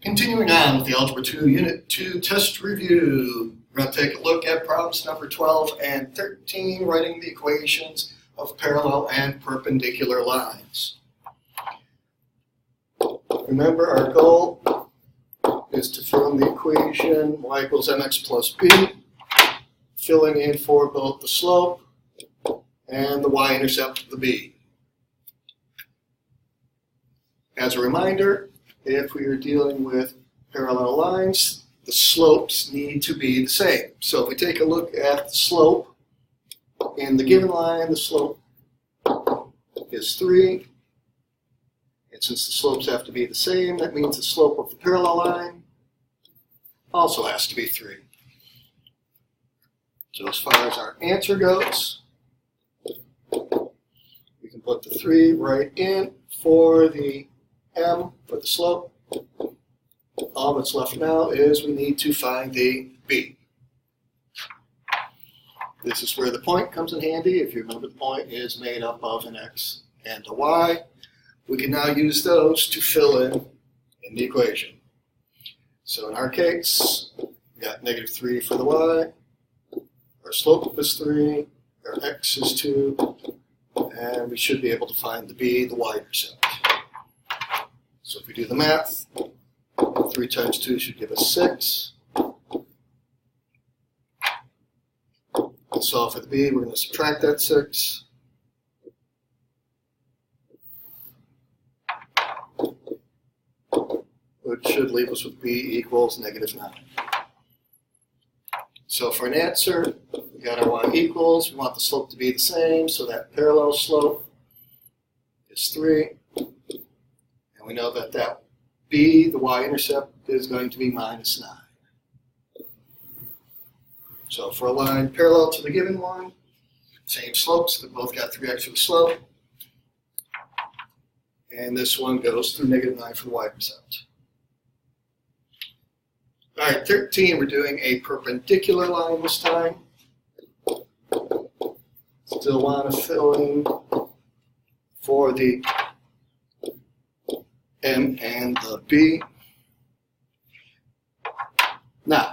Continuing on with the Algebra 2 Unit 2 test review, we're going to take a look at problems number 12 and 13, writing the equations of parallel and perpendicular lines. Remember, our goal is to fill in the equation y equals mx plus b, filling in for both the slope and the y-intercept of the b. As a reminder, if we are dealing with parallel lines, the slopes need to be the same. So if we take a look at the slope, in the given line, the slope is 3. And since the slopes have to be the same, that means the slope of the parallel line also has to be 3. So as far as our answer goes, we can put the 3 right in for the m for the slope. All that's left now is we need to find the b. This is where the point comes in handy. If you remember, the point is made up of an x and a y. We can now use those to fill in the equation. So in our case, we got -3 for the y, our slope is 3, our x is 2, and we should be able to find the b, the y-intercept. So if we do the math, 3 times 2 should give us 6. And solve for the b, we're going to subtract that 6. Which should leave us with b equals -9. So for an answer, we got our y equals. We want the slope to be the same, so that parallel slope is 3. And we know that that b, the y-intercept, is going to be -9. So for a line parallel to the given one, same slopes, they both got 3x for the slope. And this one goes through -9 for the y-intercept. All right, 13, we're doing a perpendicular line this time. Still want to fill in for the m and the b. Now,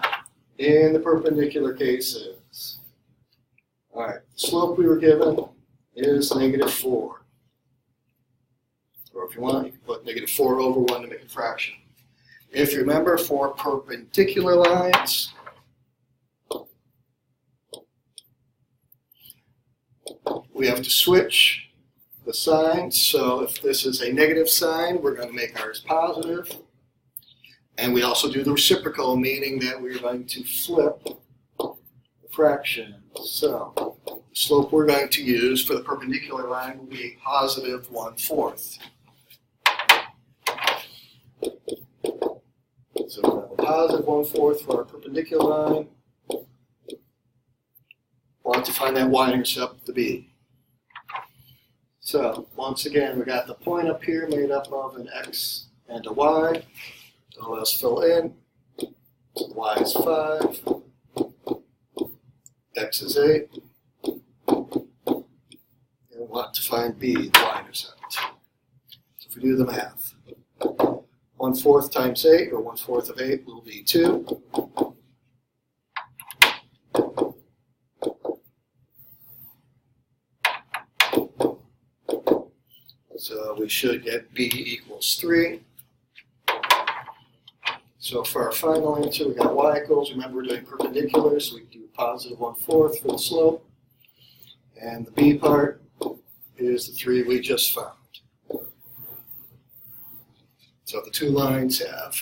in the perpendicular cases, all right, the slope we were given is -4. Or if you want, you can put -4 over 1 to make a fraction. If you remember, for perpendicular lines, we have to switch the signs. So if this is a negative sign, we're going to make ours positive. And we also do the reciprocal, meaning that we're going to flip the fraction. So the slope we're going to use for the perpendicular line will be a positive 1/4. So we have a positive 1/4 for our perpendicular line. Want to find that y-intercept, the b. So once again, we got the point up here made up of an x and a y. So let's fill in. Y is 5. X is 8. And we want to find b, the y-intercept. So if we do the math, 1/4 times 8, or 1/4 of 8, will be 2. So we should get b equals 3. So for our final answer, we got y equals, remember we're doing perpendicular, so we do positive 1/4 for the slope. And the b part is the 3 we just found. So the two lines have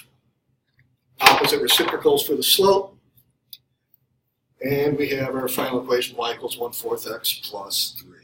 opposite reciprocals for the slope. And we have our final equation, y equals 1/4 x plus 3.